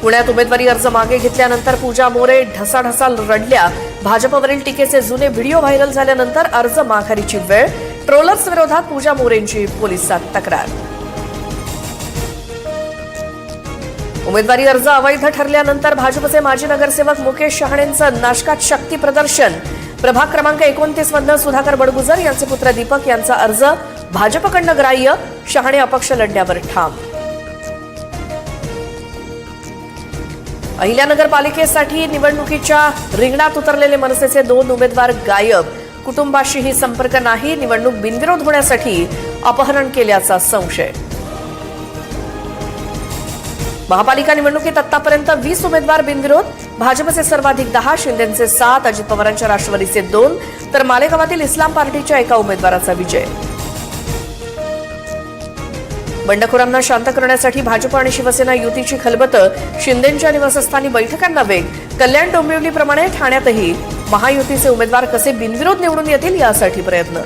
पुण्यात उमेदवारी अर्ज मागे घेतल्यानंतर पूजा मोरे ढसाढसा रडल्या. भाजपवरील टीकेचे जुने व्हिडिओ व्हायरल झाल्यानंतर अर्ज माघारीची वेळ. ट्रोलर्स विरोधात पूजा मोरेंची पोलिसात तक्रार. उमेदवारी अर्ज अवैध ठरल्यानंतर भाजपचे माजी नगरसेवक मुकेश शहाणेंचं नाशकात शक्ती प्रदर्शन. प्रभाग क्रमांक 29 मधनं सुधाकर बडगुजर यांचे पुत्र दीपक यांचा अर्ज भाजपकडनं ग्राह्य. शहाणे अपक्ष लढण्यावर ठाम. अहिल्यानगर पालिकेसाठी निवडणुकीच्या रिंगणात उतरलेले मनसेचे 2 उमेदवार गायब. कुटुंबाशीही संपर्क नाही. निवडणूक बिनविरोध होण्यासाठी अपहरण केल्याचा संशय. महापालिका निवडणुकीत आतापर्यंत 20 उमेदवार बिनविरोध. भाजपचे सर्वाधिक 10, शिंदेचे 7, अजित पवारांच्या राष्ट्रवादीचे 2 तर मालेगावातील इस्लाम पार्टीच्या एका उमेदवाराचा विजय. बंडखोरांना शांत करण्यासाठी भाजप आणि शिवसेना युतीची खलबतं. शिंदेंच्या निवासस्थानी बैठकांना वेग. कल्याण डोंबिवलीप्रमाणे ठाण्यातही महायुतीचे उमेदवार कसे बिनविरोध निवडून येतील यासाठी प्रयत्न.